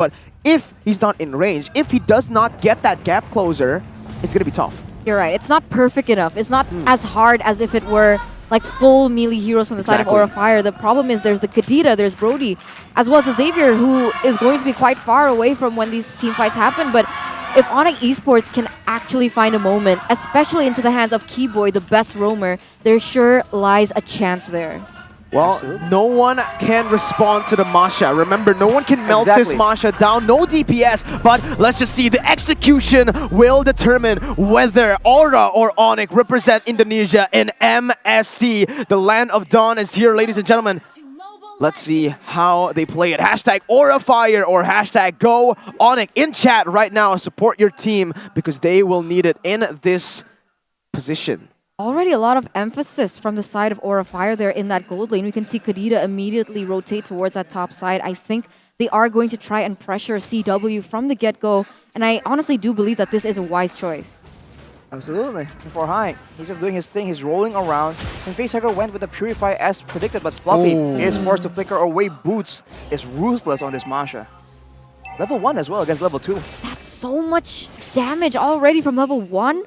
But if he's not in range, if he does not get that gap closer, it's going to be tough. You're right. It's not perfect enough. It's not as hard as if it were like full melee heroes from the side of Aura Fire. The problem is there's the Kadita, there's Brody, as well as the Xavier, who is going to be quite far away from when these team fights happen. But if ONIC Esports can actually find a moment, especially into the hands of Keyboy, the best roamer, there sure lies a chance there. Well, absolutely. No one can respond to the Masha. Remember, no one can melt this Masha down. No DPS, but let's just see. The execution will determine whether Aura or ONIC represent Indonesia in MSC. The land of dawn is here, ladies and gentlemen. Let's see how they play it. Hashtag AuraFire or hashtag Go ONIC in chat right now. Support your team because they will need it in this position. Already a lot of emphasis from the side of Aura Fire there in that gold lane. We can see Kadita immediately rotate towards that top side. I think they are going to try and pressure CW from the get-go, and I honestly do believe that this is a wise choice. Absolutely. For High, he's just doing his thing. He's rolling around, and Facehugger went with the Purify as predicted, but Fluffy is forced to flicker away. Boots is ruthless on this Masha. Level 1 as well against level 2. That's so much damage already from level 1.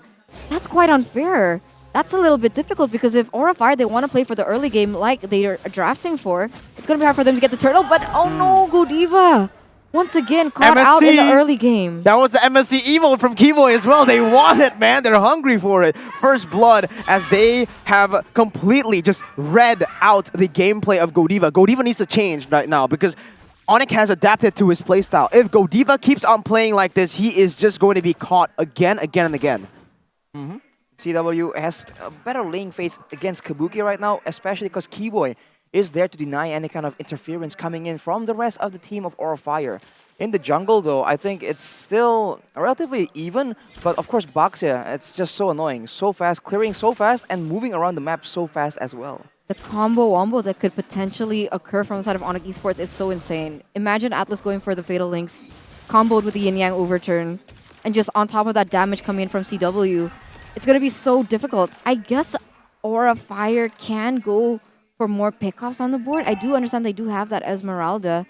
That's quite unfair. That's a little bit difficult because if Aura Fire, they want to play for the early game like they are drafting for, it's going to be hard for them to get the turtle. But oh no, Godiva! Once again, caught out in the early game. That was the MSC Evil from Keyboy as well. They want it, man. They're hungry for it. First blood as they have completely just read out the gameplay of Godiva. Godiva needs to change right now because ONIC has adapted to his playstyle. If Godiva keeps on playing like this, he is just going to be caught again, and again. CW has a better lane phase against Kabuki right now, especially because Keyboy is there to deny any kind of interference coming in from the rest of the team of Aura Fire. In the jungle, though, I think it's still relatively even, but of course, Baxia, it's just so annoying. So fast, clearing so fast, and moving around the map so fast as well. The combo-wombo that could potentially occur from the side of ONIC Esports is so insane. Imagine Atlas going for the Fatal Links, comboed with the Yin Yang overturn, and just on top of that damage coming in from CW. It's going to be so difficult. I guess Aura Fire can go for more pickoffs on the board. I do understand they do have that Esmeralda.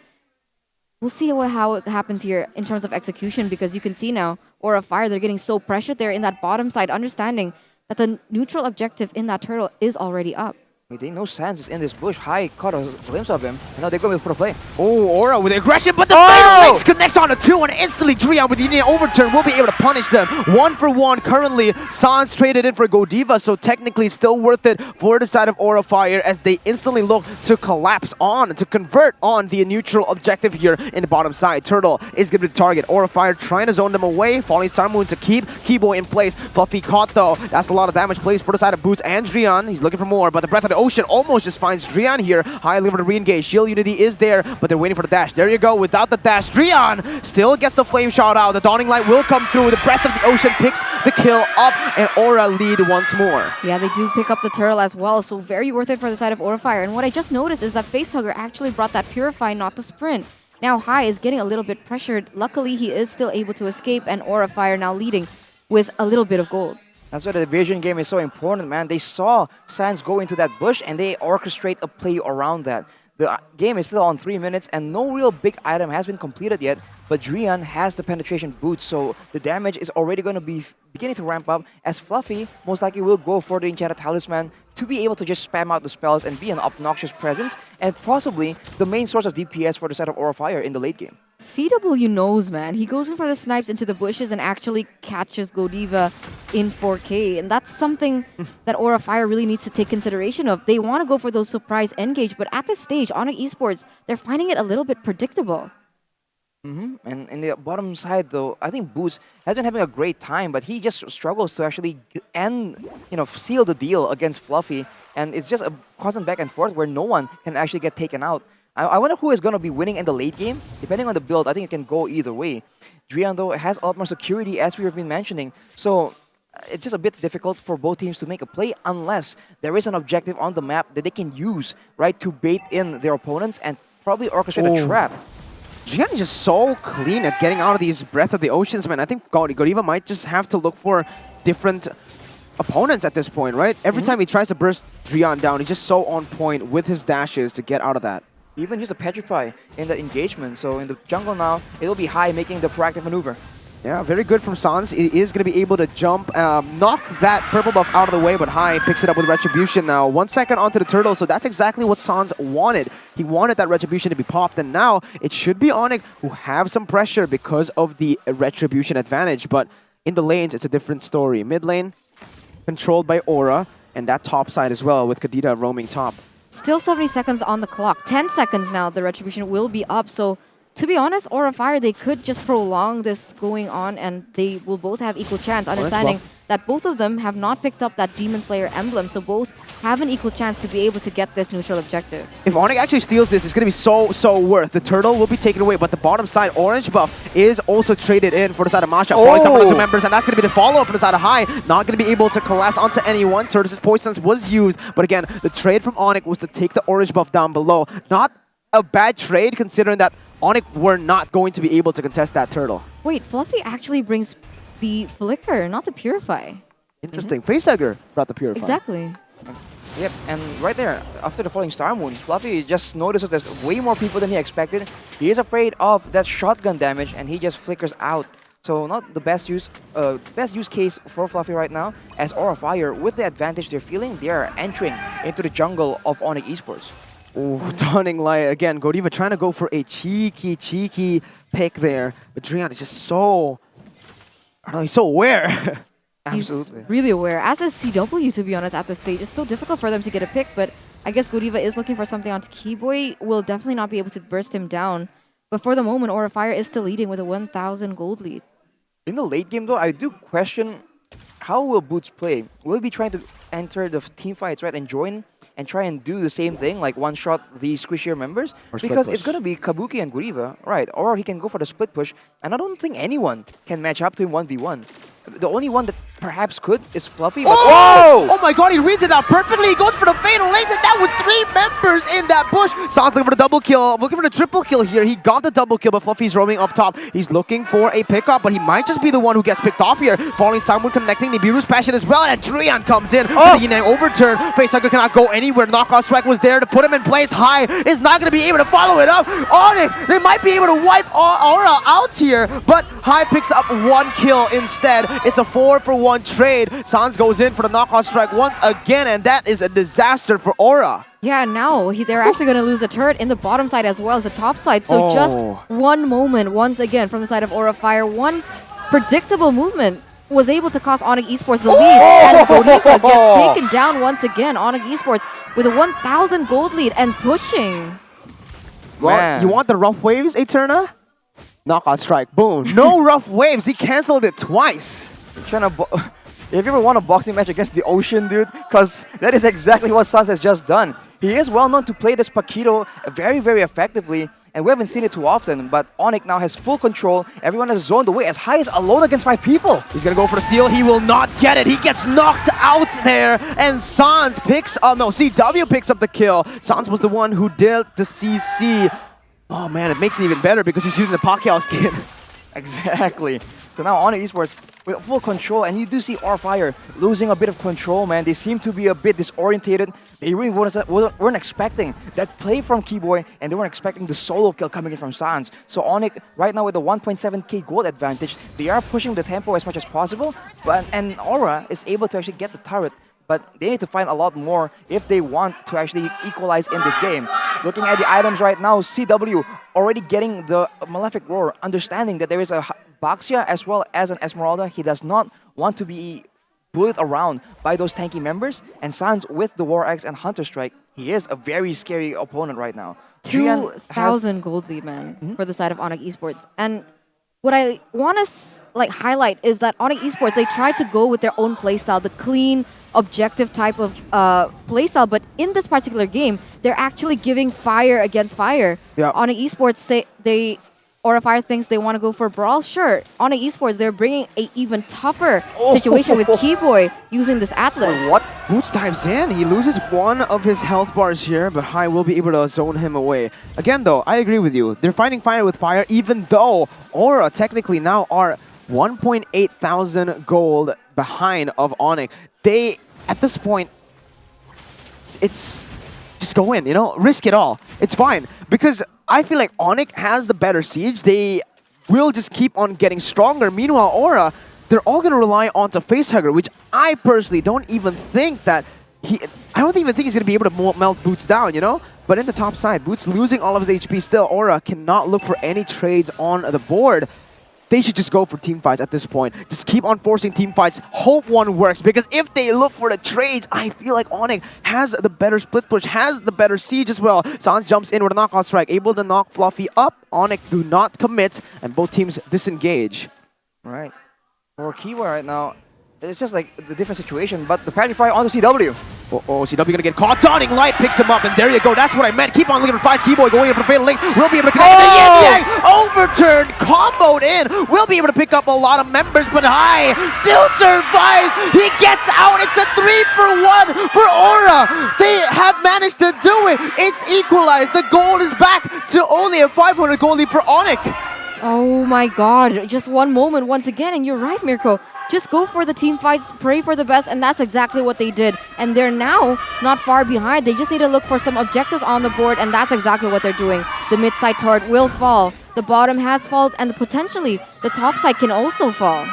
We'll see how it happens here in terms of execution because you can see now Aura Fire, they're getting so pressured there in that bottom side, understanding that the neutral objective in that turtle is already up. They know Sans is in this bush. High caught a glimpse of him. And now they're going for the play. Oh, Aura with aggression, but the Fatal Links connects on the 2 and instantly Drian with the Indian overturn will be able to punish them. 1 for 1 currently. Sans traded in for Godiva, so technically it's still worth it for the side of Aura Fire as they instantly look to collapse on, to convert on the neutral objective here in the bottom side. Turtle is going to be the target. Aura Fire trying to zone them away. Falling Star Moon to keep Keyboy in place. Fluffy caught though. That's a lot of damage placed for the side of Boots and Drian. He's looking for more, but the Breath of the Ocean almost just finds Drian here. High liver to re-engage. Shield Unity is there, but they're waiting for the dash. There you go. Without the dash, Drian still gets the flame shot out. The Dawning Light will come through. The Breath of the Ocean picks the kill up, and Aura lead once more. Yeah, they do pick up the turtle as well, so very worth it for the side of Aura Fire. And what I just noticed is that Facehugger actually brought that Purify, not the sprint. Now High is getting a little bit pressured. Luckily, he is still able to escape, and Aura Fire now leading with a little bit of gold. That's why the vision game is so important, man. They saw Sans go into that bush and they orchestrate a play around that. The game is still on 3 minutes and no real big item has been completed yet, but Drian has the penetration boost, so the damage is already going to be beginning to ramp up as Fluffy most likely will go for the Enchanted Talisman to be able to just spam out the spells and be an obnoxious presence and possibly the main source of DPS for the side of Aura Fire in the late game. CW knows, man. He goes in for the snipes into the bushes and actually catches Godiva in 4K. And that's something that Aura Fire really needs to take consideration of. They want to go for those surprise engage, but at this stage, ONIC Esports, they're finding it a little bit predictable. And in the bottom side, though, I think Boots has been having a great time, but he just struggles to actually seal the deal against Fluffy. And it's just a constant back and forth where no one can actually get taken out. I wonder who is going to be winning in the late game. Depending on the build, I think it can go either way. Drian, though, has a lot more security, as we have been mentioning. So it's just a bit difficult for both teams to make a play unless there is an objective on the map that they can use, right, to bait in their opponents and probably orchestrate a trap. Drian is just so clean at getting out of these Breath of the Oceans, man. I think Godiva might just have to look for different opponents at this point, right? Every time he tries to burst Drian down, he's just so on point with his dashes to get out of that. even use a Petrify in that engagement. So in the jungle now, it'll be High making the proactive maneuver. Yeah, very good from Sans. He is going to be able to jump, knock that purple buff out of the way, but High picks it up with Retribution now. 1 second onto the turtle, so that's exactly what Sans wanted. He wanted that Retribution to be popped, and now it should be ONIC who have some pressure because of the Retribution advantage, but in the lanes, it's a different story. Mid lane, controlled by Aura, and that top side as well with Kadita roaming top. Still 70 seconds on the clock. 10 seconds now, the Retribution will be up. So, to be honest, Aura Fire, they could just prolong this going on and they will both have equal chance, understanding that both of them have not picked up that Demon Slayer emblem, so both have an equal chance to be able to get this neutral objective. If ONIC actually steals this, it's going to be so worth. The turtle will be taken away, but the bottom side orange buff is also traded in for the side of Masha. Falling some of the two members, and that's going to be the follow-up for the side of High. Not going to be able to collapse onto anyone. Turtles' Poisons was used, but again, the trade from ONIC was to take the orange buff down below. Not a bad trade considering that ONIC were not going to be able to contest that turtle. Wait, Fluffy actually brings the Flicker, not the Purify. Interesting. Facehugger brought the Purify. Exactly. Yep, and right there, after the falling Star Moon, Fluffy just notices there's way more people than he expected. He is afraid of that shotgun damage, and he just flickers out. So not the best use case for Fluffy right now, as Aura Fire, with the advantage they're feeling, they are entering into the jungle of ONIC Esports. Ooh, Dawning Light again. Godiva trying to go for a cheeky pick there, but Drian is just so, I don't know, he's so aware. Absolutely. He's really aware. As is CW, to be honest, at this stage. It's so difficult for them to get a pick, but I guess Godiva is looking for something onto Keyboy. Will definitely not be able to burst him down. But for the moment, Aura Fire is still leading with a 1,000 gold lead. In the late game, though, I do question how will Boots play. Will he be trying to enter the team fights, right, and join and try and do the same thing, like one-shot the squishier members? Because it's going to be Kabuki and Godiva, right? Or he can go for the split push, and I don't think anyone can match up to him 1v1. The only one that perhaps could is Fluffy. But Oh my god, he reads it out perfectly. He goes for the fatal lanes, and that was 3 members in that bush. Sounds looking for the double kill, looking for the triple kill here. He got the double kill, but Fluffy's roaming up top. He's looking for a pickup, but he might just be the one who gets picked off here. Falling Someone connecting Nibiru's passion as well, and Drian comes in with the Yin-Yang overturn. Facehugger cannot go anywhere. Knockout strike was there to put him in place. High is not going to be able to follow it up. ONIC, they might be able to wipe Aura out here, but High picks up 1 kill instead. It's a 4-for-1 trade. Sans goes in for the knockout strike once again, and that is a disaster for Aura. Yeah, now they're actually going to lose a turret in the bottom side as well as the top side. So just one moment, once again, from the side of Aura Fire, one predictable movement was able to cost ONIC Esports the lead. And Godiva gets taken down once again. ONIC Esports with a 1,000 gold lead and pushing. Well, you want the rough waves, Eterna? Knockout strike, boom. No rough waves, he canceled it twice. Trying to if you ever want a boxing match against the ocean, dude, because that is exactly what Sans has just done. He is well known to play this Paquito very effectively, and we haven't seen it too often, but ONIC now has full control. Everyone has zoned away as High as alone against 5 people. He's gonna go for the steal. He will not get it. He gets knocked out there, and Sans picks up, no, CW picks up the kill. Sans was the one who did the CC. Oh man, it makes it even better because he's using the Pacquiao skin. Exactly. So now ONIC Esports with full control, and you do see Aura Fire losing a bit of control, man. They seem to be a bit disorientated. They really weren't expecting that play from Keyboy, and they weren't expecting the solo kill coming in from Sans. So ONIC right now with the 1.7k gold advantage, they are pushing the tempo as much as possible, and Aura is able to actually get the turret. But they need to find a lot more if they want to actually equalize in this game. Looking at the items right now, CW already getting the Malefic Roar, understanding that there is a Baxia as well as an Esmeralda. He does not want to be bullied around by those tanky members. And Sans with the War Axe and Hunter Strike, he is a very scary opponent right now. 2,000 gold lead, man, for the side of ONIC Esports. And what I want to highlight is that ONIC Esports, they tried to go with their own playstyle, the clean, objective type of playstyle, but in this particular game, they're actually giving fire against fire. Yep. ONIC Esports say Aura Fire thinks they want to go for brawl. Sure, ONIC Esports, they're bringing a even tougher situation with Keyboy using this Atlas. What? Boots dives in. He loses 1 of his health bars here, but High will be able to zone him away. Again, though, I agree with you. They're fighting fire with fire, even though Aura technically now are 1.8 thousand gold behind of ONIC. They, at this point, it's just go in, you know, risk it all. It's fine. Because I feel like ONIC has the better siege. They will just keep on getting stronger. Meanwhile, Aura, they're all going to rely onto Facehugger, which I personally don't even think that I don't even think he's going to be able to melt Boots down, you know? But in the top side, Boots losing all of his HP still. Aura cannot look for any trades on the board. They should just go for team fights at this point. Just keep on forcing team fights. Hope one works. Because if they look for the trades, I feel like ONIC has the better split push, has the better siege as well. Sans jumps in with a knockout strike, able to knock Fluffy up. ONIC do not commit, and both teams disengage. Right. For Kiwa right now, it's just like the different situation, but the Patrify onto CW. CW gonna get caught. Dawning Light picks him up, and there you go. That's what I meant. Keep on looking for fights. Keyboy going in for Fatal Links. We'll be able to connect. The Yin Yang overturned, comboed in. We'll be able to pick up a lot of members, but High still survives. He gets out. It's a 3-for-1 for Aura. They have managed to do it. It's equalized. The gold is back to only a 500 gold lead for ONIC. Oh my god, just one moment once again, and you're right, Mirko. Just go for the team fights, pray for the best, and that's exactly what they did. And they're now not far behind. They just need to look for some objectives on the board, and that's exactly what they're doing. The mid-side turret will fall, the bottom has fallen, and potentially the top side can also fall.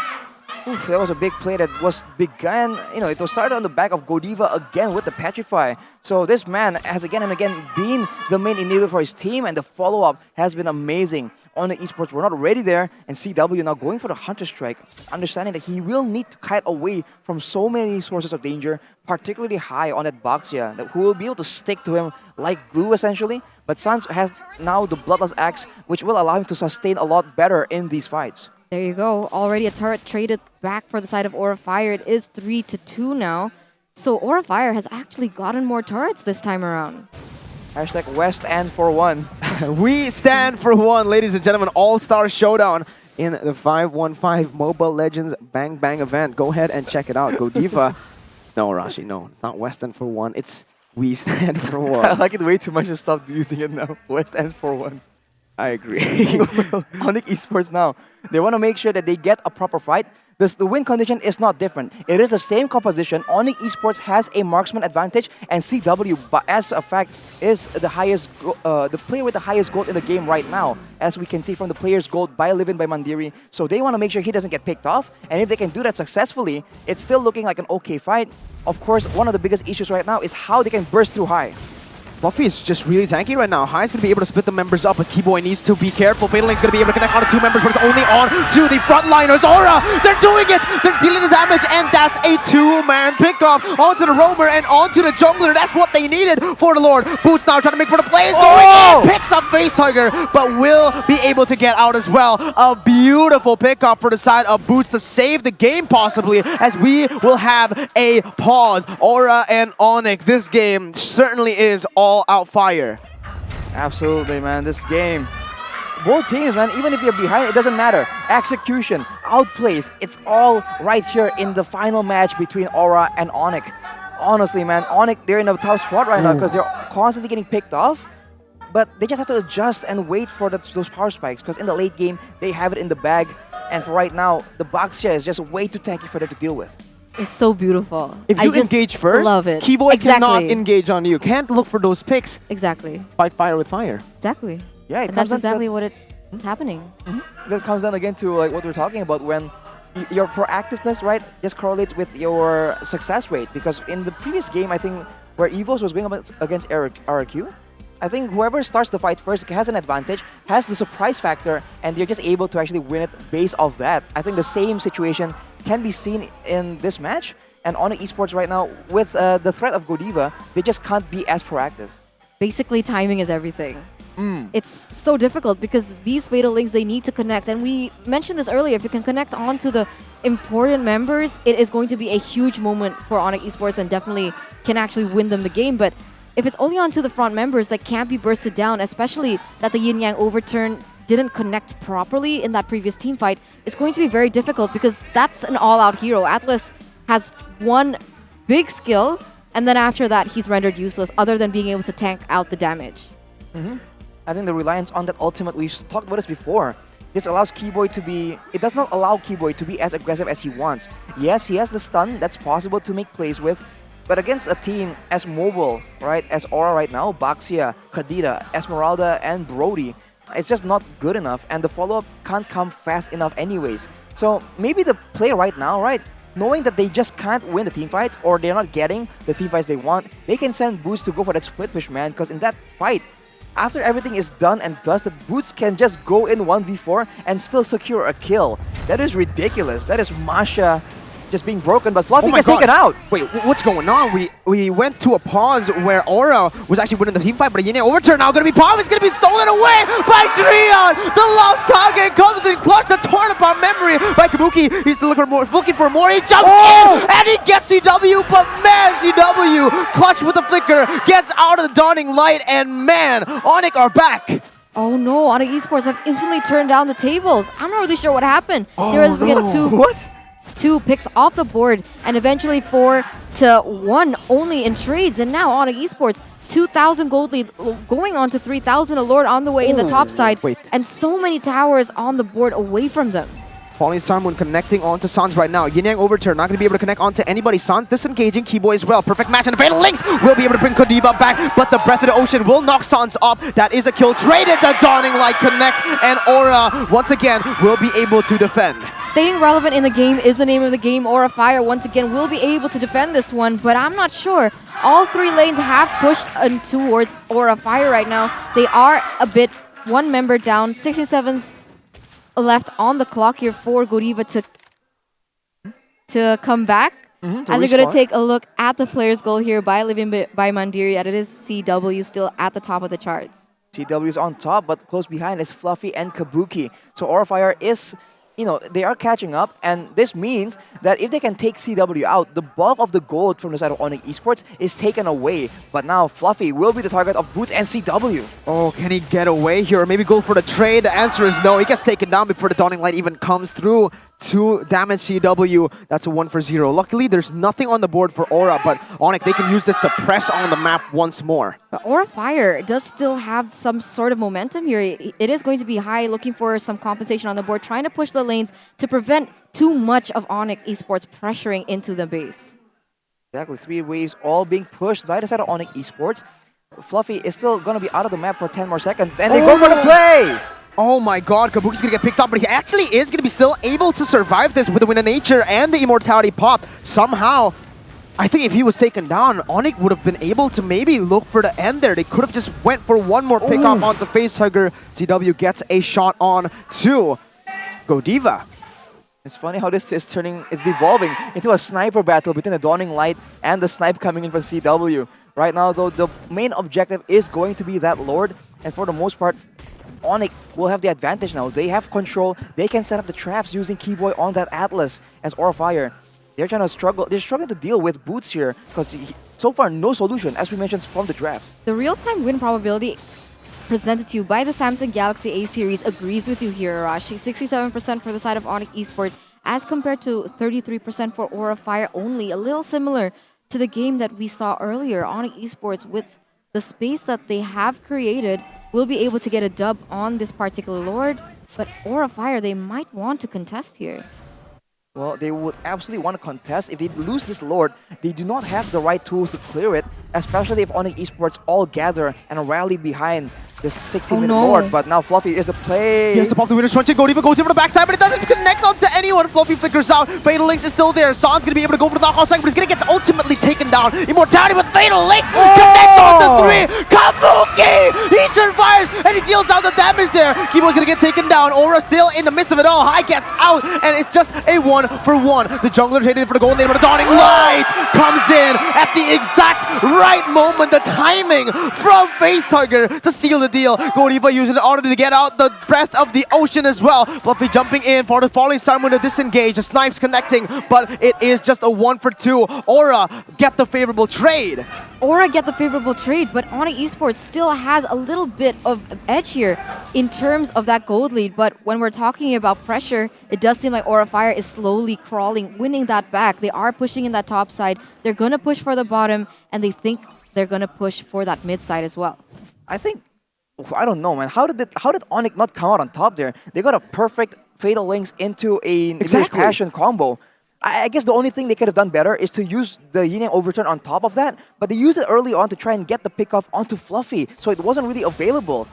Oof, that was a big play that was began, it was started on the back of Godiva again with the Petrify. So this man has again and again been the main enabler for his team, and the follow-up has been amazing. ONIC Esports were not ready there, and CW now going for the Hunter Strike, understanding that he will need to kite away from so many sources of danger, particularly High on that Baxia, who will be able to stick to him like glue essentially. But Sans has now the Bloodlust Axe, which will allow him to sustain a lot better in these fights. There you go. Already a turret traded back for the side of Aura Fire. It is 3-2 now. So Aura Fire has actually gotten more turrets this time around. Hashtag West and for one. We stand for one, ladies and gentlemen. All-Star Showdown in the 515 Mobile Legends Bang Bang event. Go ahead and check it out. Godiva. No, Rashi, no. It's not West and for one. It's we stand for one. I like it way too much to stop using it now. West and for one. I agree. ONIC Esports now, they want to make sure that they get a proper fight. The win condition is not different. It is the same composition. ONIC Esports has a marksman advantage, and CW, but as a fact, is the highest, the player with the highest gold in the game right now, as we can see from the player's gold by Livin by Mandiri. So they want to make sure he doesn't get picked off, and if they can do that successfully, it's still looking like an okay fight. Of course, one of the biggest issues right now is how they can burst through High. Fluffy is just really tanky right now. High's going to be able to split the members up, but Keyboy needs to be careful. Fatal Link's going to be able to connect on to two members, but it's only on to the frontliners. Aura, they're doing it! They're dealing the damage, and that's a two-man pickoff onto the roamer and onto the jungler. That's what they needed for the Lord. Boots now trying to make for the plays, going in, picks up Facehugger, but will be able to get out as well. A beautiful pickoff for the side of Boots to save the game possibly, as we will have a pause. Aura and ONIC, this game certainly is all-out fire. Absolutely, man. This game, both teams, man, even if you're behind, it doesn't matter. Execution, outplays, it's all right here in the final match between Aura and ONIC. Honestly, man, ONIC, they're in a tough spot right now because they're constantly getting picked off, but they just have to adjust and wait for those power spikes, because in the late game, they have it in the bag, and for right now, the Baxia is just way too tanky for them to deal with. It's so beautiful. If you engage first, love it. Keyboy cannot engage on you. Can't look for those picks. Exactly. Fight fire with fire. Exactly. Yeah, and that's exactly what it's happening. That comes down again to like what we're talking about, when your proactiveness, right, just correlates with your success rate. Because in the previous game, I think, where Evos was going up against RRQ, I think whoever starts the fight first has an advantage, has the surprise factor, and you're just able to actually win it based off that. I think the same situation can be seen in this match, and ONIC Esports right now, with the threat of Godiva, they just can't be as proactive. Basically, timing is everything. It's so difficult because these Fatal Links, they need to connect, and we mentioned this earlier, if you can connect onto the important members, it is going to be a huge moment for ONIC Esports and definitely can actually win them the game. But if it's only onto the front members that can't be bursted down, especially that the Yin Yang overturn didn't connect properly in that previous team fight, it's going to be very difficult because that's an all-out hero. Atlas has one big skill, and then after that, he's rendered useless other than being able to tank out the damage. I think the reliance on that ultimate, we've talked about this before, this allows Keyboy to be, it does not allow Keyboy to be as aggressive as he wants. Yes, he has the stun, that's possible to make plays with, But against a team as mobile, right, as Aura right now, Baxia, Kadira, Esmeralda, and Brody, it's just not good enough, and the follow-up can't come fast enough anyways. So maybe the play right now, right, knowing that they just can't win the team fights or they're not getting the team fights they want, they can send Boots to go for that split push, man, because in that fight, after everything is done and dusted, Boots can just go in 1v4 and still secure a kill. That is ridiculous. That is Masha just being broken, but Fluffy gets taken out. Wait, what's going on? We went to a pause where Aura was actually winning the team fight, but a Yin overturn now going to be Palm. It's going to be stolen away by Trion. The Lost Kage comes in clutch, the torn apart memory by Kabuki. He's still looking for more. He jumps in and he gets CW, but man, CW clutch with the flicker, gets out of the dawning light, and man, ONIC are back. Oh no, ONIC Esports have instantly turned down the tables. I'm not really sure what happened. There was we get two picks off the board, and eventually 4-1 only in trades. And now ONIC Esports 2,000 gold lead, going on to 3,000. A Lord on the way in the top side, and so many towers on the board away from them. Falling Sarmoon connecting onto Sans right now. Yin Yang overturn, not going to be able to connect onto anybody. Sans disengaging, Keyboy as well. Perfect match, and the Fatal Links will be able to bring Kodiva back, but the Breath of the Ocean will knock Sans off. That is a kill. Traded, the Dawning Light connects, and Aura, once again, will be able to defend. Staying relevant in the game is the name of the game. Aura Fire, once again, will be able to defend this one, but I'm not sure. All three lanes have pushed towards Aura Fire right now. They are a bit one member down. 67's left on the clock here for Godiva to come back. As you're going to take a look at the player's goal here by Living by Mandiri, and it is CW still at the top of the charts. CW is on top, but close behind is Fluffy and Kabuki. So Aura Fire is, they are catching up, and this means that if they can take CW out, the bulk of the gold from the side of ONIC Esports is taken away. But now Fluffy will be the target of Boots and CW. Oh, can he get away here or maybe go for the trade? The answer is no. He gets taken down before the Dawning Light even comes through to damage CW. That's a 1-for-0. Luckily, there's nothing on the board for Aura, but ONIC, they can use this to press on the map once more. But Aura Fire does still have some sort of momentum here. It is going to be high, looking for some compensation on the board, trying to push the lanes to prevent too much of ONIC Esports pressuring into the base. Exactly, 3 waves all being pushed by the side of ONIC Esports. Fluffy is still going to be out of the map for 10 more seconds, and they go for the play! Oh my god, Kabuki's gonna get picked up, but he actually is gonna be still able to survive this with the Wind of Nature and the Immortality pop. Somehow, I think if he was taken down, ONIC would have been able to maybe look for the end there. They could have just went for one more pick up onto Facehugger. CW gets a shot on to Godiva. It's funny how this is devolving into a sniper battle between the Dawning Light and the snipe coming in from CW. Right now, though, the main objective is going to be that Lord, and for the most part, ONIC will have the advantage now. They have control. They can set up the traps using Keyboy on that Atlas as Aura Fire. They're trying to struggle. They're struggling to deal with Boots here because so far no solution, as we mentioned from the draft. The real-time win probability presented to you by the Samsung Galaxy A series agrees with you here, Arashi. 67% for the side of ONIC Esports as compared to 33% for Aura Fire only. A little similar to the game that we saw earlier. ONIC Esports, with the space that they have created, will be able to get a dub on this particular Lord, but Aura Fire, they might want to contest here. Well, they would absolutely want to contest. If they lose this Lord, they do not have the right tools to clear it, especially if ONIC Esports all gather and rally behind this 16-minute Lord. But now Fluffy is the play. He has to pop the winner's truncheon. Godiva goes in for the backside, but it doesn't connect onto anyone. Fluffy flickers out. Fatal Links is still there. San's going to be able to go for the knockout strike, but he's going to get ultimately taken down. Immortality with Fatal Links connects on the 3. Kabuki! He survives, and he deals out the damage there. Kibo's going to get taken down. Aura still in the midst of it all. High gets out, and it's just a 1-for-1. The jungler traded for the gold lane, but the Dawning Light comes in at the exact right moment. The timing from Facehugger to seal the deal. Godiva using the auto to get out the Breath of the Ocean as well. Fluffy jumping in for the Falling Sun to disengage. The snipes connecting, but it is just a 1-for-2. Aura get the favorable trade. Aura get the favorable trade, but ONIC Esports still has a little bit of edge here in terms of that gold lead. But when we're talking about pressure, it does seem like Aura Fire is slowly crawling, winning that back. They are pushing in that top side. They're going to push for the bottom, and they think they're going to push for that mid side as well. I don't know, man. How did ONIC not come out on top there? They got a perfect Fatal Links into a Passion combo. I guess the only thing they could have done better is to use the Yin Yang overturn on top of that, but they used it early on to try and get the pick off onto Fluffy, so it wasn't really available.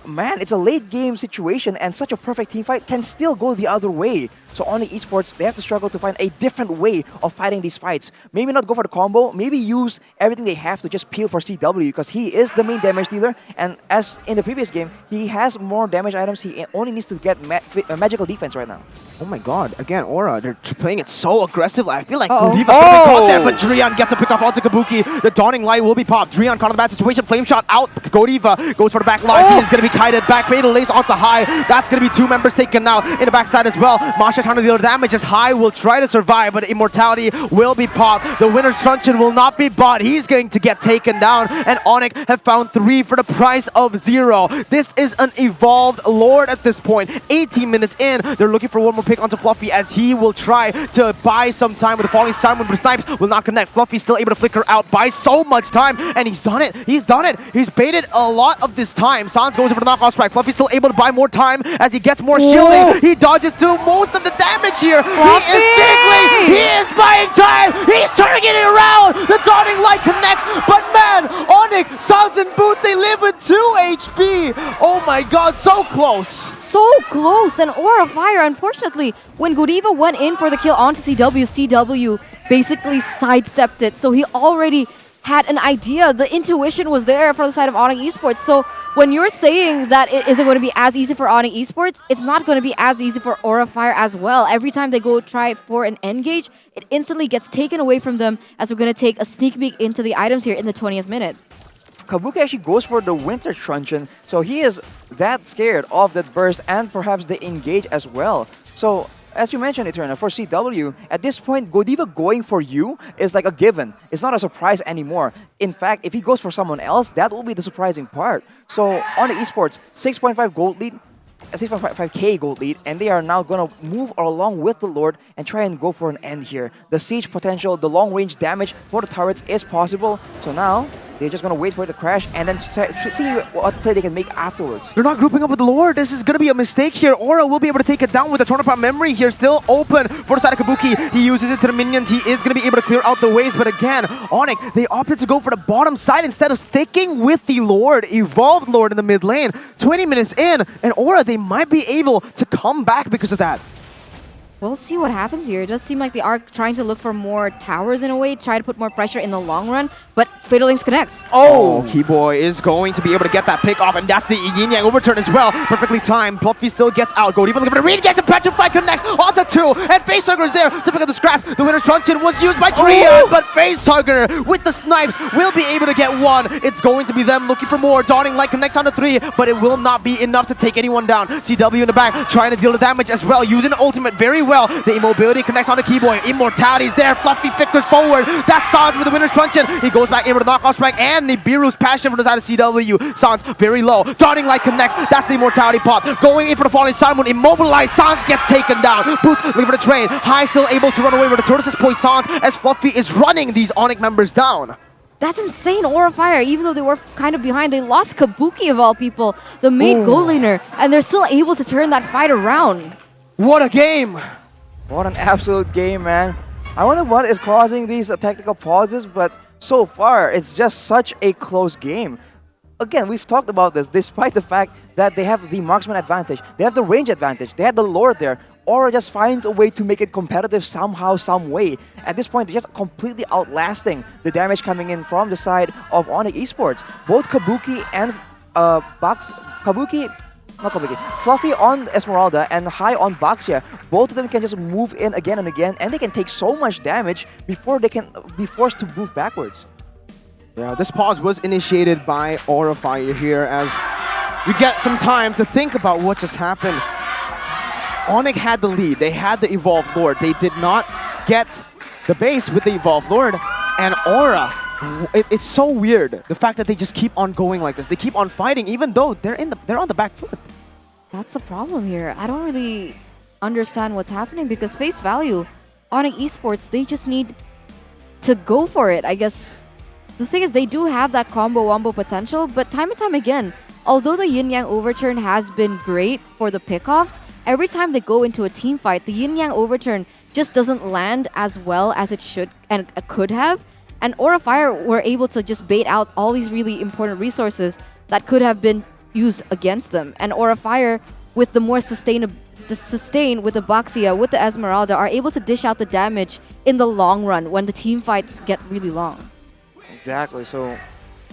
Man, it's a late game situation, and such a perfect team fight can still go the other way. So ONIC Esports, they have to struggle to find a different way of fighting these fights. Maybe not go for the combo, maybe use everything they have to just peel for CW, because he is the main damage dealer, and as in the previous game, he has more damage items. He only needs to get magical defense right now. Oh my god, again, Aura, they're playing it so aggressively. I feel like Uh-oh. Godiva could be caught there, but Drian gets a pick off onto Kabuki. The Dawning Light will be popped. Drian caught in the bad situation. Flame shot out. Godiva goes for the back lines. He is going to be kited back. Fatal Lace onto High. That's going to be 2 members taken out in the backside as well. Masha trying to deal damage as High will try to survive, but Immortality will be popped. The winner's truncheon will not be bought. He's going to get taken down, and ONIC have found 3 for the price of 0. This is an evolved Lord at this point. 18 minutes in, they're looking for one more pick onto Fluffy as he will try to buy some time with the falling sun when the snipes will not connect. Fluffy's still able to flicker out, buy so much time, and he's done it. He's done it. He's baited a lot of this time. Sans goes for the knockoff strike. Fluffy's still able to buy more time as he gets more shielding. He dodges through most of the damage here. Fluffy! He is jiggling. He is buying time. He's turning it around. The Dawning Light connects, but man, ONIC, Sans and Boots, they live with 2 HP. Oh my god, so close. So close, and Aura Fire, unfortunately, when Godiva went in for the kill onto CW basically sidestepped it. So he already had an idea. The intuition was there for the side of ONIC Esports. So when you're saying that it isn't going to be as easy for ONIC Esports, it's not going to be as easy for Aura Fire as well. Every time they go try for an engage, it instantly gets taken away from them, as we're going to take a sneak peek into the items here in the 20th minute. Kabuki actually goes for the Winter Truncheon, so he is that scared of that burst and perhaps the engage as well. So, as you mentioned, Eterna, for CW, at this point, Godiva going for you is like a given. It's not a surprise anymore. In fact, if he goes for someone else, that will be the surprising part. So, on the esports, 6.5 gold lead, 6.5k gold lead, and they are now going to move along with the Lord and try and go for an end here. The siege potential, the long range damage for the turrets is possible. So now, they're just going to wait for it to crash and then see what play they can make afterwards. They're not grouping up with the Lord. This is going to be a mistake here. Aura will be able to take it down with the Tornapop memory here still open for the side of Kabuki. He uses it to the minions. He is going to be able to clear out the ways. But again, ONIC, they opted to go for the bottom side instead of sticking with the Lord, evolved Lord in the mid lane. 20 minutes in, and Aura, they might be able to come back because of that. We'll see what happens here. It does seem like they are trying to look for more towers in a way, try to put more pressure in the long run, but Fatal Links connects. Oh, Keyboy is going to be able to get that pick off, and that's the Yin Yang overturn as well. Perfectly timed. Fluffy still gets out. Godiva looking for the read, gets a Petrify, connects onto 2, and Facehugger is there to pick up the scraps. The winner's truncheon was used by Drian, but Facehugger with the snipes will be able to get 1. It's going to be them looking for more. Dawning Light connects onto 3, but it will not be enough to take anyone down. CW in the back trying to deal the damage as well, using the ultimate very well. The immobility connects onto Keyboy. Immortality is there. Fluffy flickers forward. That's Sans with the winner's truncheon. He goes back in for the knockoff strike and Nibiru's passion from the side of CW. Sans very low. Dawning Light connects. That's the immortality pop. Going in for the falling sun when immobilized. Sans gets taken down. Boots looking for the train. High still able to run away with the tortoise's point Sans as Fluffy is running these ONIC members down. That's insane, Aura Fire. Even though they were kind of behind, they lost Kabuki of all people, the main goal laner, and they're still able to turn that fight around. What a game! What an absolute game, man. I wonder what is causing these tactical pauses, but so far, it's just such a close game. Again, we've talked about this, despite the fact that they have the marksman advantage, they have the range advantage, they have the Lord there. Aura just finds a way to make it competitive somehow, some way. At this point, they're just completely outlasting the damage coming in from the side of ONIC Esports. Both Kabuki and Fluffy on Esmeralda and High on Baxia, both of them can just move in again and again, and they can take so much damage before they can be forced to move backwards. Yeah, this pause was initiated by Aura Fire here as we get some time to think about what just happened. ONIC had the lead. They had the Evolved Lord. They did not get the base with the Evolved Lord, and Aura, it's so weird, the fact that they just keep on going like this. They keep on fighting even though they're on the back foot. That's the problem here. I don't really understand what's happening because face value, ONIC Esports, they just need to go for it. I guess the thing is they do have that combo wombo potential, but time and time again, although the Yin Yang Overturn has been great for the pickoffs, every time they go into a team fight, the Yin Yang Overturn just doesn't land as well as it should and could have. And Aura Fire were able to just bait out all these really important resources that could have been used against them. And Aura Fire, with the more sustain with the Baxia, with the Esmeralda, are able to dish out the damage in the long run when the team fights get really long. Exactly. So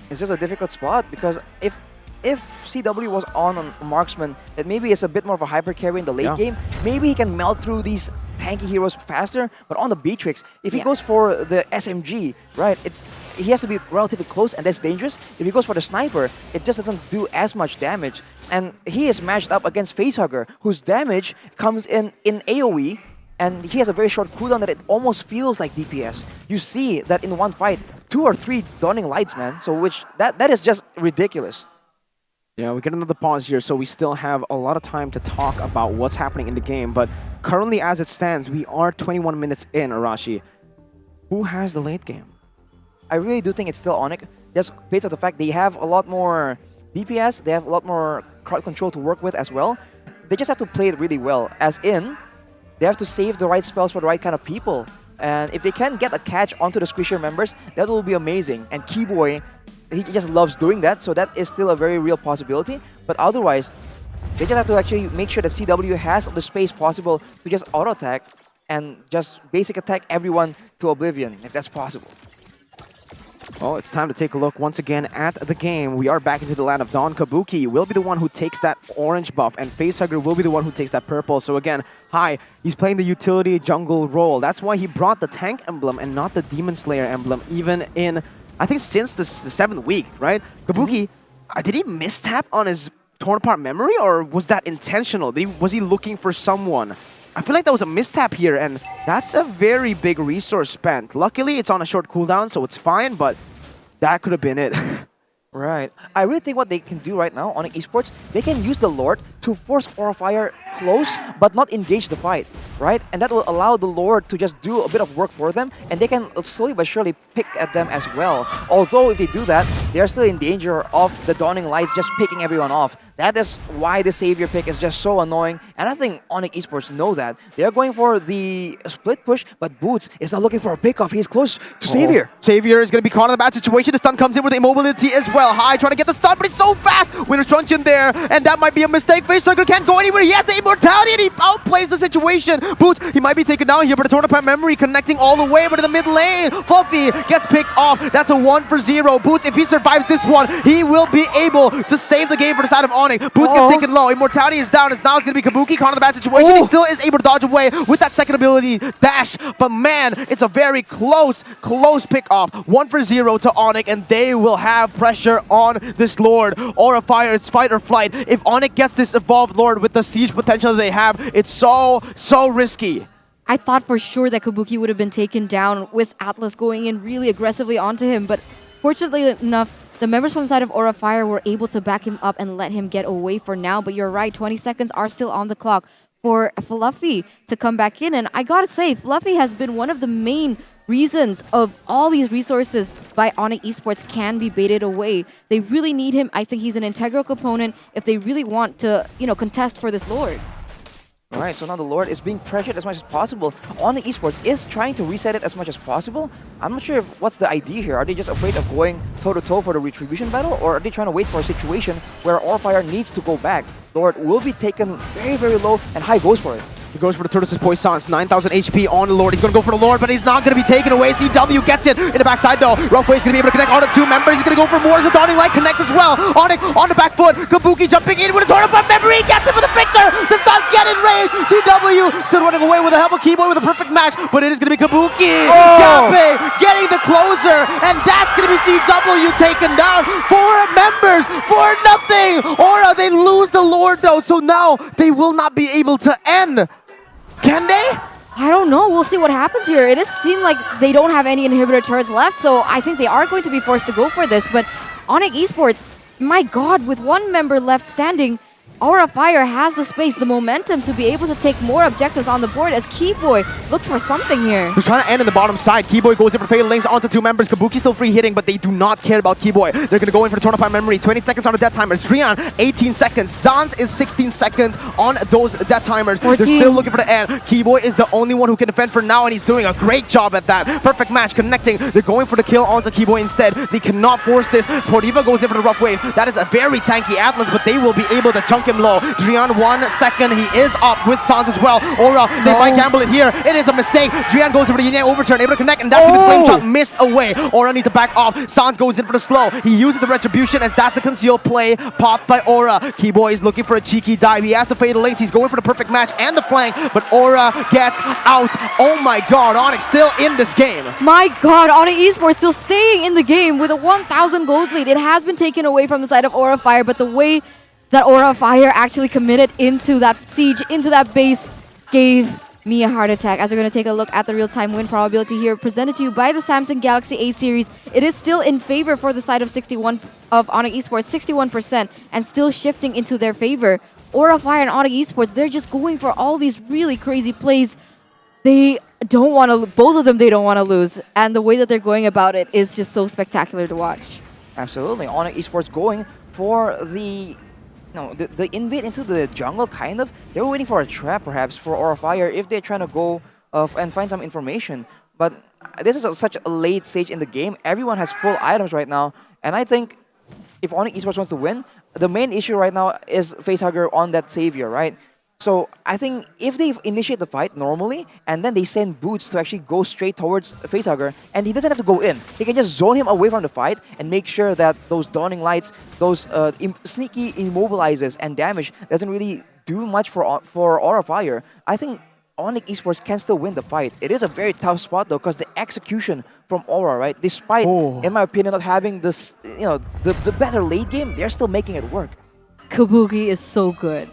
it's just a difficult spot because if CW was on Marksman, that maybe it's a bit more of a hyper carry in the late game, maybe he can melt through these tanky heroes faster. But on the Beatrix, if he goes for the SMG, right, he has to be relatively close, and that's dangerous. If he goes for the sniper, it just doesn't do as much damage. And he is matched up against Facehugger, whose damage comes in AoE, and he has a very short cooldown that it almost feels like DPS. You see that in one fight, 2 or 3 Dawning Lights, man. So that is just ridiculous. Yeah, we get another pause here, so we still have a lot of time to talk about what's happening in the game. But currently, as it stands, we are 21 minutes in, Arashi. Who has the late game? I really do think it's still ONIC, just based on the fact they have a lot more DPS, they have a lot more crowd control to work with as well. They just have to play it really well, as in, they have to save the right spells for the right kind of people. And if they can get a catch onto the Squisher members, that will be amazing. And Keyboy, he just loves doing that, so that is still a very real possibility. But otherwise, they just have to actually make sure that CW has the space possible to just auto-attack and just basic attack everyone to oblivion, if that's possible. Well, it's time to take a look once again at the game. We are back into the land of Dawn. Kabuki will be the one who takes that orange buff, and Facehugger will be the one who takes that purple. So again, he's playing the utility jungle role. That's why he brought the tank emblem and not the Demon Slayer emblem, even in, I think, since the 7th week, right? Kabuki, did he mistap on his torn apart memory, or was that intentional? Was he looking for someone? I feel like that was a mistap here, and that's a very big resource spent. Luckily, it's on a short cooldown, so it's fine, but that could have been it. Right. I really think what they can do right now on Esports, they can use the Lord to force Aura Fire close, but not engage the fight, right? And that will allow the Lord to just do a bit of work for them, and they can slowly but surely pick at them as well. Although if they do that, they are still in danger of the Dawning Lights just picking everyone off. That is why the Savior pick is just so annoying, and I think ONIC Esports know that. They're going for the split push, but Boots is not looking for a pick-off. He's close to Savior. Savior is going to be caught in a bad situation. The stun comes in with immobility as well. High trying to get the stun, but he's so fast. Winner's Truncheon there, and that might be a mistake. Facehugger can't go anywhere. He has the immortality, and he outplays the situation. Boots, he might be taken down here, but the torn apart memory connecting all the way over to the mid lane. Fluffy gets picked off. That's a 1-for-0. Boots, if he survives this one, he will be able to save the game for the side of ONIC. Boots gets taken low. Immortality is down. Now it's going to be Kabuki caught in the bad situation. He still is able to dodge away with that second ability, dash. But man, it's a very close pick off. 1-for-0 to ONIC, and they will have pressure on this Lord. Aura Fire is fight or flight. If ONIC gets this evolved Lord with the siege potential that they have, it's so risky. I thought for sure that Kabuki would have been taken down with Atlas going in really aggressively onto him, but fortunately enough, the members from the side of Aura Fire were able to back him up and let him get away for now. But you're right, 20 seconds are still on the clock for Fluffy to come back in. And I gotta say, Fluffy has been one of the main reasons of all these resources by ONIC Esports can be baited away. They really need him. I think he's an integral component if they really want to, contest for this Lord. Alright, so now the Lord is being pressured as much as possible. ONIC Esports is trying to reset it as much as possible. I'm not sure what's the idea here. Are they just afraid of going toe-to-toe for the Retribution battle? Or are they trying to wait for a situation where Aura Fire needs to go back? Lord will be taken very low, and High goes for it. He goes for the Turtles' Poissons, 9,000 HP on the Lord. He's going to go for the Lord, but he's not going to be taken away. CW gets it in the backside though. Roughway is going to be able to connect on the 2 members. He's going to go for more as the Dawning Light connects as well. ONIC on the back foot. Kabuki jumping in with a torn apart memory. He gets it for the victor. Does not get in range. CW still running away with the help of Keyboy with a perfect match, but it is going to be Kabuki. Gape getting the closer, and that's going to be CW taken down. 4 members for nothing. Aura, they lose the Lord though, so now they will not be able to end. Can they? I don't know. We'll see what happens here. It does seem like they don't have any inhibitor turrets left, so I think they are going to be forced to go for this. But ONIC Esports, my god, with 1 member left standing, Aura Fire has the space, the momentum to be able to take more objectives on the board as Keyboy looks for something here. They're trying to end in the bottom side. Keyboy goes in for Fatal Links onto 2 members. Kabuki still free hitting, but they do not care about Keyboy. They're going to go in for the Torn Apart Memory. 20 seconds on the death timer. Drian, 18 seconds. Sans is 16 seconds on those death timers. 14. They're still looking for the end. Keyboy is the only one who can defend for now, and he's doing a great job at that. Perfect match, connecting. They're going for the kill onto Keyboy instead. They cannot force this. Portiva goes in for the rough waves. That is a very tanky Atlas, but they will be able to chunk him low. Drian, 1 second. He is up with Sans as well. Aura, they might gamble it here. It is a mistake. Drian goes in for the yin-yang overturn, able to connect, and that's the flame shot missed away. Aura needs to back off. Sans goes in for the slow. He uses the retribution as that's the concealed play. Popped by Aura. Keyboy is looking for a cheeky dive. He has the Fatal Links. He's going for the perfect match and the flank, but Aura gets out. Oh my god, ONIC still in this game. My god, ONIC Esports still staying in the game with a 1,000 gold lead. It has been taken away from the side of Aura Fire, but the way that Aura Fire actually committed into that siege, into that base, gave me a heart attack. As we're going to take a look at the real-time win probability here, presented to you by the Samsung Galaxy A series. It is still in favor for the side of ONIC Esports, 61%, and still shifting into their favor. Aura Fire and ONIC Esports, they're just going for all these really crazy plays. They don't want to, both of them, they don't want to lose. And the way that they're going about it is just so spectacular to watch. Absolutely. ONIC Esports going for the invade into the jungle, kind of. They were waiting for a trap, perhaps, for Aura Fire if they're trying to go and find some information. But this is such a late stage in the game. Everyone has full items right now. And I think if ONIC Esports wants to win, the main issue right now is Facehugger on that Savior, right? So I think if they initiate the fight normally, and then they send Boots to actually go straight towards Facehugger, and he doesn't have to go in. He can just zone him away from the fight and make sure that those Dawning Lights, those sneaky immobilizes and damage doesn't really do much for Aura Fire. I think ONIC Esports can still win the fight. It is a very tough spot though, because the execution from Aura, right? Despite, in my opinion, not having this, the better late game, they're still making it work. Kabuki is so good.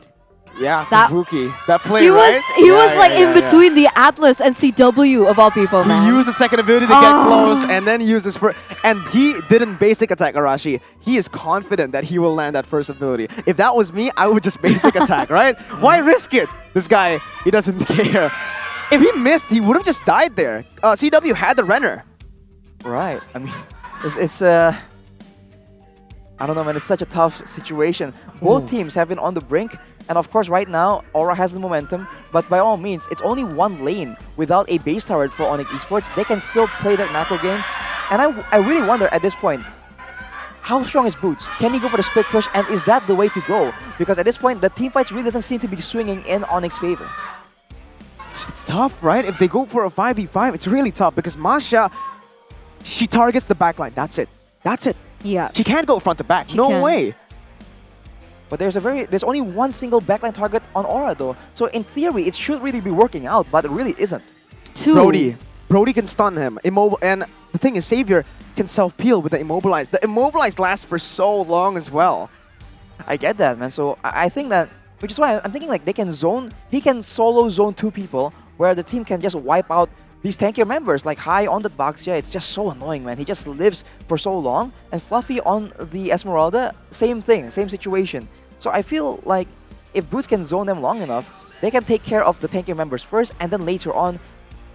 Yeah, Kabuki. That play, he right? He was like in between the Atlas and CW of all people, man. He used the second ability to get close, and then used his first. And he didn't basic attack Arashi. He is confident that he will land that first ability. If that was me, I would just basic attack, right? Why risk it? This guy, he doesn't care. If he missed, he would have just died there. CW had the Renner. Right. I mean, it's I don't know, man. It's such a tough situation. Both teams have been on the brink. And of course, right now, Aura has the momentum. But by all means, it's only one lane without a base turret for ONIC Esports. They can still play that macro game. And I really wonder at this point, how strong is Boots? Can he go for the split push? And is that the way to go? Because at this point, the team fights really doesn't seem to be swinging in ONIC's favor. It's tough, right? If they go for a 5v5, it's really tough. Because Masha, she targets the backline. That's it. That's it. Yeah. She can't go front to back. No way. But there's only one single backline target on Aura though. So in theory, it should really be working out, but it really isn't. Brody can stun him. And the thing is, Savior can self-peel with the Immobilize. The Immobilize lasts for so long as well. I get that, man. So I think that, which is why I'm thinking like he can solo zone 2 people where the team can just wipe out these tankier members. Like High on that box, yeah, it's just so annoying, man. He just lives for so long. And Fluffy on the Esmeralda, same thing, same situation. So I feel like if Boots can zone them long enough, they can take care of the tankier members first, and then later on,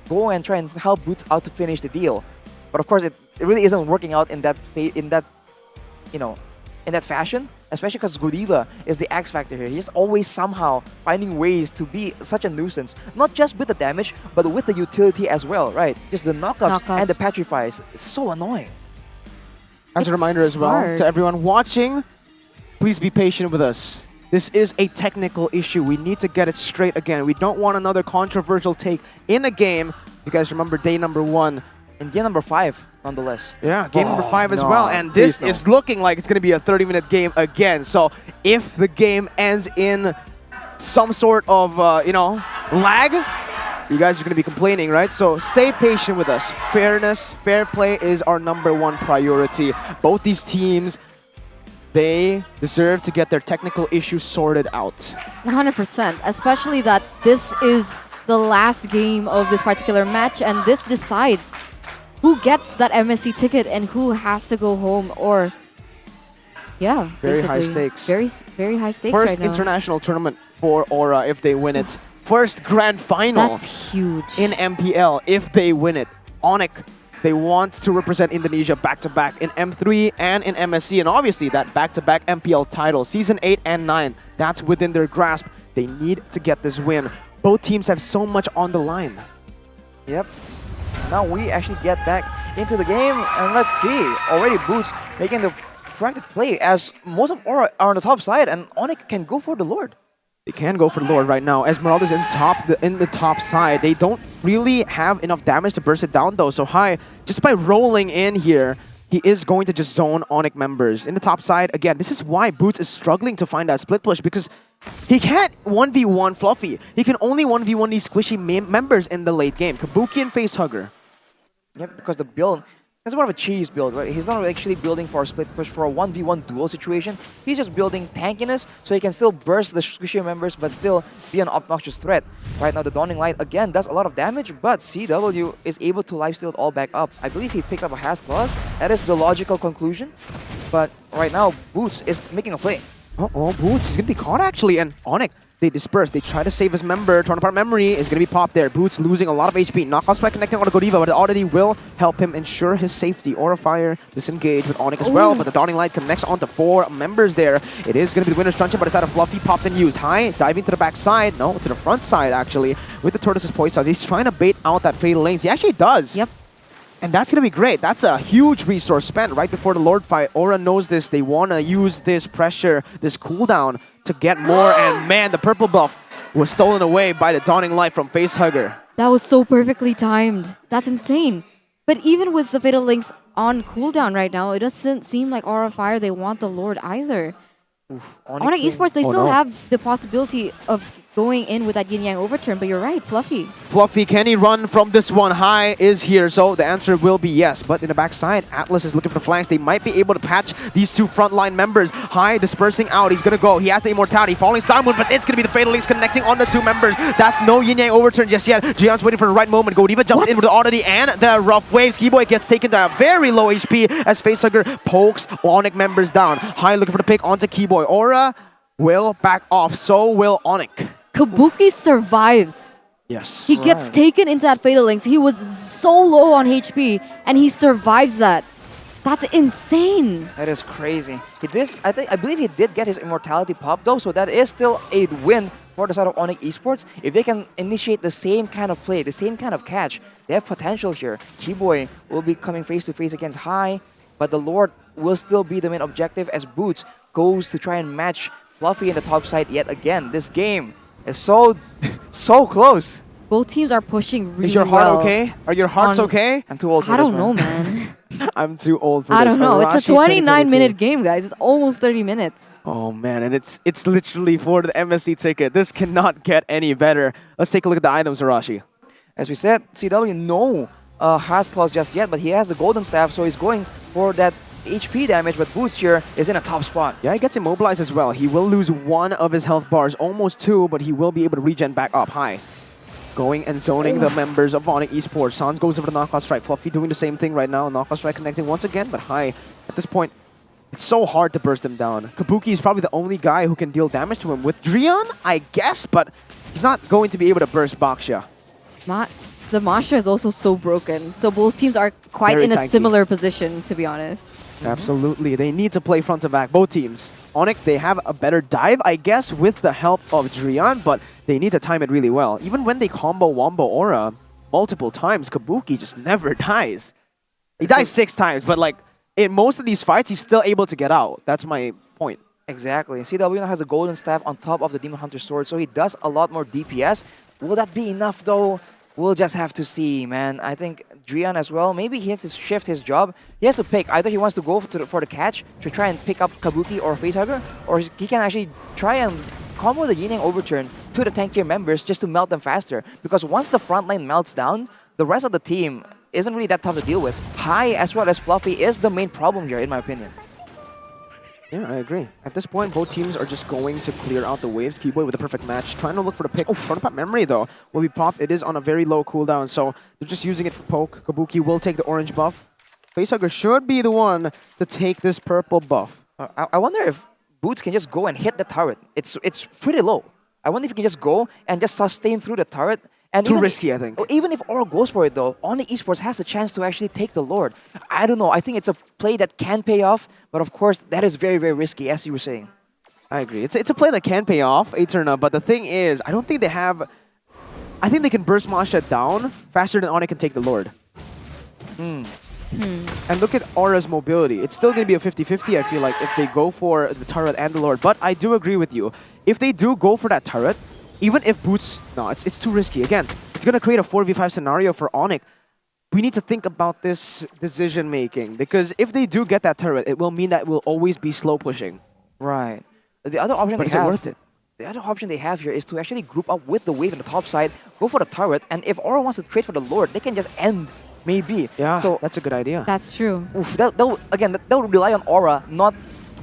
go and try and help Boots out to finish the deal. But of course, it really isn't working out in that fashion. Especially because Godiva is the X factor here. He's always somehow finding ways to be such a nuisance. Not just with the damage, but with the utility as well, right? Just the knockups and the petrifies. It's so annoying. As a reminder as well, to everyone watching, please be patient with us. This is a technical issue. We need to get it straight again. We don't want another controversial take in a game. You guys remember day number 1. And game number 5, nonetheless. Yeah, game number 5 as well. And this is looking like it's going to be a 30-minute game again. So if the game ends in some sort of, lag, you guys are going to be complaining, right? So stay patient with us. Fairness, fair play is our #1 priority. Both these teams, they deserve to get their technical issues sorted out. 100%, especially that this is the last game of this particular match, and this decides who gets that MSC ticket and who has to go home, or Yeah, Very high basically. stakes. Very high stakes First right now. international tournament for Aura if they win it. First grand final That's huge. in MPL if they win it. ONIC, they want to represent Indonesia back-to-back in M3 and in MSC, and obviously that back-to-back MPL title, Season 8 and 9, that's within their grasp. They need to get this win. Both teams have so much on the line. Yep. Now we actually get back into the game, and let's see. Already Boots making the proactive play as most of Aura are on the top side, and ONIC can go for the Lord. They can go for the Lord right now. Esmeralda's in the top side. They don't really have enough damage to burst it down though. So High, just by rolling in here, he is going to just zone ONIC members. In the top side, again, this is why Boots is struggling to find that split push because he can't 1v1 Fluffy. He can only 1v1 these squishy members in the late game. Kabuki and Facehugger. Yep, because the build is more of a cheese build, right? He's not actually building for a split push for a 1v1 duel situation. He's just building tankiness so he can still burst the squishy members but still be an obnoxious threat. Right now, the Dawning Light again does a lot of damage, but CW is able to lifesteal it all back up. I believe he picked up a Has Claws. That is the logical conclusion. But right now, Boots is making a play. Uh-oh, Boots is going to be caught actually, and ONIC, they disperse. They try to save his member. Torn apart memory is going to be popped there. Boots losing a lot of HP. Knockout strike connecting on Godiva, but it already will help him ensure his safety. Aura Fire disengage with ONIC as well, but the Dawning Light connects onto 4 members there. It is going to be the winner's truncheon, but it's out of Fluffy, popped and used. High, diving to the back side. No, to the front side actually, with the Tortoise's Poison. He's trying to bait out that Fatal Links. He actually does. Yep. And that's going to be great. That's a huge resource spent right before the Lord fight. Aura knows this. They want to use this pressure, this cooldown to get more. And man, the purple buff was stolen away by the Dawning Light from Facehugger. That was so perfectly timed. That's insane. But even with the Fatal Links on cooldown right now, it doesn't seem like Aura Fire they want the Lord either. ONIC Esports, they still have the possibility of going in with that Yin Yang overturn, but you're right, Fluffy. Fluffy, can he run from this one? High is here, so the answer will be yes. But in the backside, Atlas is looking for the flanks. They might be able to patch these 2 frontline members. High dispersing out. He's going to go. He has the immortality. Falling Sun Moon, but it's going to be the Fatal Links connecting on the 2 members. That's no Yin Yang overturn just yet. Jian's waiting for the right moment. Godiva jumps in with the oddity and the rough waves. Keyboy gets taken to very low HP as Facehugger pokes ONIC members down. High looking for the pick onto Keyboy. Aura will back off. So will ONIC. Kabuki survives. Yes. He gets taken into that Fatal Links. He was so low on HP, and he survives that. That's insane. That is crazy. He did, I believe he did get his immortality pop though, so that is still a win for the side of ONIC Esports. If they can initiate the same kind of play, the same kind of catch, they have potential here. Keyboy will be coming face to face against High, but the Lord will still be the main objective as Boots goes to try and match Fluffy in the top side yet again. This game is so close. Both teams are pushing really well. Is your heart okay? Are your hearts okay? I'm too old for I this don't know, one. man. I'm too old for I this. don't know. It's a Arashi 29-minute game, guys. It's almost 30 minutes. Oh man, and it's literally for the MSC ticket. This cannot get any better. Let's take a look at the items, Arashi. As we said, CW no Has Claws just yet, but he has the Golden Staff, so he's going for that HP damage, but Boots here is in a top spot. Yeah, he gets immobilized as well. He will lose 1 of his health bars, almost 2, but he will be able to regen back up high. Going and zoning the members of ONIC Esports. Sans goes over the knockout strike. Fluffy doing the same thing right now. Knockout strike connecting once again, but High, at this point, it's so hard to burst him down. Kabuki is probably the only guy who can deal damage to him. With Drian, I guess, but he's not going to be able to burst Baksha. The Masha is also so broken, so both teams are quite Very in a tanky. similar position, to be honest. Absolutely. They need to play front to back, both teams. ONIC, they have a better dive, I guess, with the help of Drian, but they need to time it really well. Even when they combo Wombo Aura multiple times, Kabuki just never dies. He dies 6 times, but like in most of these fights, he's still able to get out. That's my point. Exactly. CW now has a Golden Staff on top of the Demon Hunter Sword, so he does a lot more DPS. Will that be enough though? We'll just have to see, man. I think Drian as well, maybe he has to shift his job. He has to pick. Either he wants to go for the catch to try and pick up Kabuki or Facehugger, or he can actually try and combo the Yin Yang Overturn to the tankier members just to melt them faster. Because once the front line melts down, the rest of the team isn't really that tough to deal with. High as well as Fluffy is the main problem here, in my opinion. Yeah, I agree. At this point, both teams are just going to clear out the waves. Keyboy with a perfect match. Trying to look for the pick. Prototype memory, though, will be popped. It is on a very low cooldown, so they're just using it for poke. Kabuki will take the orange buff. Facehugger should be the one to take this purple buff. I wonder if Boots can just go and hit the turret. It's pretty low. I wonder if he can just go and just sustain through the turret. And Too even risky, I think. Even if Aura goes for it though, ONIC Esports has the chance to actually take the Lord. I don't know. I think it's a play that can pay off, but of course that is very, very risky, as you were saying. I agree. It's a play that can pay off, Eterna, but the thing is, I don't think they have... I think they can burst Masha down faster than ONIC can take the Lord. And look at Aura's mobility. It's still going to be a 50-50, I feel like, if they go for the turret and the Lord. But I do agree with you. If they do go for that turret, even if Boots... No, it's too risky. Again, it's going to create a 4v5 scenario for ONIC. We need to think about this decision-making, because if they do get that turret, it will mean that it will always be slow pushing. Right. The other option But they is it have... worth it? The other option they have here is to actually group up with the wave on the top side, go for the turret, and if Aura wants to trade for the Lord, they can just end, maybe. Yeah, So, that's a good idea. That's true. oof, they'll rely on Aura, not...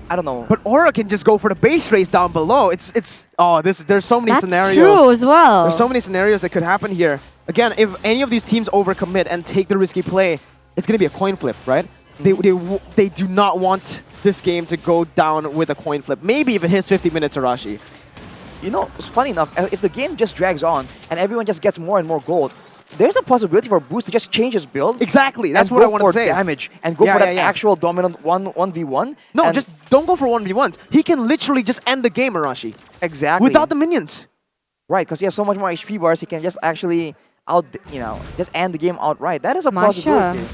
I don't know. But Aura can just go for the base race down below. There's so many That's scenarios. true as well. There's so many scenarios that could happen here. Again, if any of these teams overcommit and take the risky play, it's going to be a coin flip, right? They do not want this game to go down with a coin flip. Maybe if it hits 50 minutes, Arashi. You know, it's funny enough, if the game just drags on and everyone just gets more and more gold, there's a possibility for Boost to just change his build. Exactly, that's and what I go want for to say. damage and go Yeah, for that yeah, yeah. actual dominant 1v1. No, and just don't go for 1v1s. He can literally just end the game, Arashi. exactly Without the minions. right, because he has so much more HP bars, he can just actually just end the game outright. That is a Masha. possibility.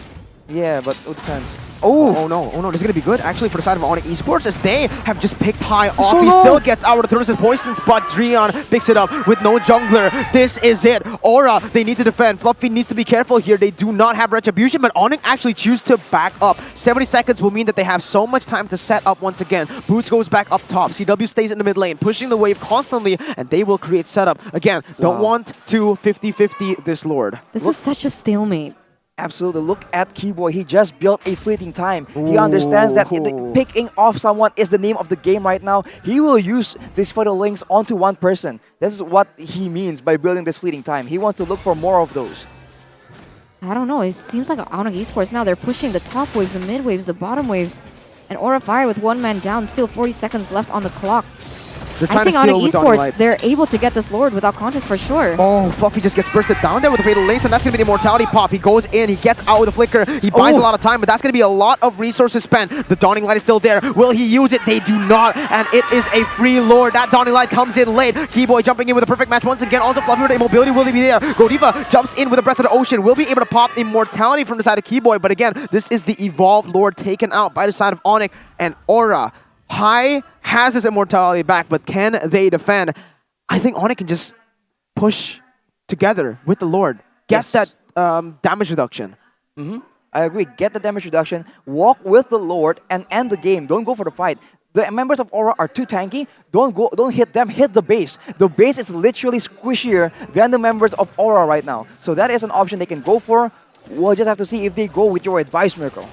Yeah, but it depends. Oh no, this is going to be good actually for the side of ONIC Esports, as they have just picked high off. So He low. still gets out of the Throws poisons, but Dreon picks it up with no jungler. This is it. Aura, they need to defend. Fluffy needs to be careful here. They do not have Retribution, but ONIC actually choose to back up. 70 seconds will mean that they have so much time to set up once again. Boots goes back up top. CW stays in the mid lane, pushing the wave constantly, and they will create setup. Again, don't want to 50-50 this Lord. This is such a stalemate. Absolutely. Look at Keyboy. He just built a fleeting time. He understands that picking off someone is the name of the game right now. He will use these photo links onto one person. This is what he means by building this fleeting time. He wants to look for more of those. I don't know. It seems like ONIC Esports now, they're pushing the top waves, the mid waves, the bottom waves. And Aura Fire with one man down, still 40 seconds left on the clock. They're I trying think to steal ONIC with Donny Esports, Light. they're able to get this Lord without contest for sure. Oh, Fluffy just gets bursted down there with the Fatal Links, and that's going to be the Immortality Pop. He goes in, he gets out with the Flicker, he buys a lot of time, but that's going to be a lot of resources spent. The Dawning Light is still there. Will he use it? They do not, and it is a free Lord. That Dawning Light comes in late. Keyboy jumping in with a perfect match once again onto Fluffy with the immobility. Will he be there? Godiva jumps in with a Breath of the Ocean. Will be able to pop Immortality from the side of Keyboy, but again, this is the Evolved Lord taken out by the side of ONIC, and Aura. High has his Immortality back, but can they defend? I think ONIC can just push together with the Lord. Get that damage reduction. I agree. Get the damage reduction, walk with the Lord, and end the game. Don't go for the fight. The members of Aura are too tanky. Don't hit them. Hit the base. The base is literally squishier than the members of Aura right now. So that is an option they can go for. We'll just have to see if they go with your advice, Mirko.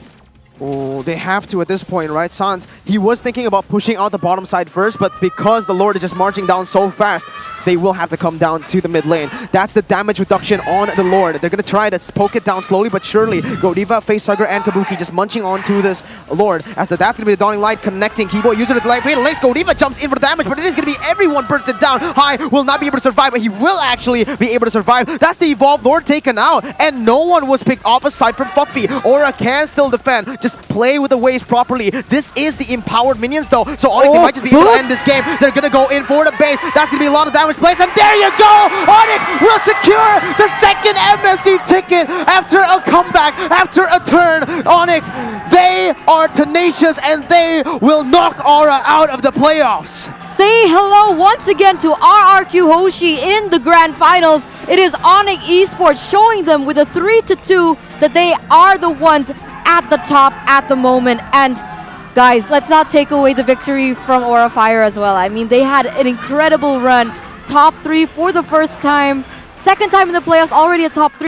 Oh, they have to at this point, right? Sans, he was thinking about pushing out the bottom side first, but because the Lord is just marching down so fast, they will have to come down to the mid lane. That's the damage reduction on the Lord. They're going to try to poke it down slowly but surely. Godiva, Facehugger, and Kabuki just munching onto this Lord. That's going to be the Dawning Light connecting. Keyboy using it to light fatal links. Godiva jumps in for the damage, but it is going to be everyone bursted down. High will not be able to survive, but he will actually be able to survive. That's the Evolved Lord taken out, and no one was picked off aside from Fluffy. Aura can still defend. Just play with the waves properly. This is the empowered minions though, so ONIC they might just be able to end this game. They're going to go in for the base. That's going to be a lot of damage placed, and there you go! ONIC will secure the second MSC ticket after a comeback, after a turn. ONIC, they are tenacious and they will knock Aura out of the playoffs. Say hello once again to RRQ Hoshi in the grand finals. It is ONIC Esports showing them with a 3-2 that they are the ones at the top at the moment. And guys, let's not take away the victory from Aura Fire as well. I mean, they had an incredible run. Top 3 for the first time. Second time in the playoffs, already a top 3.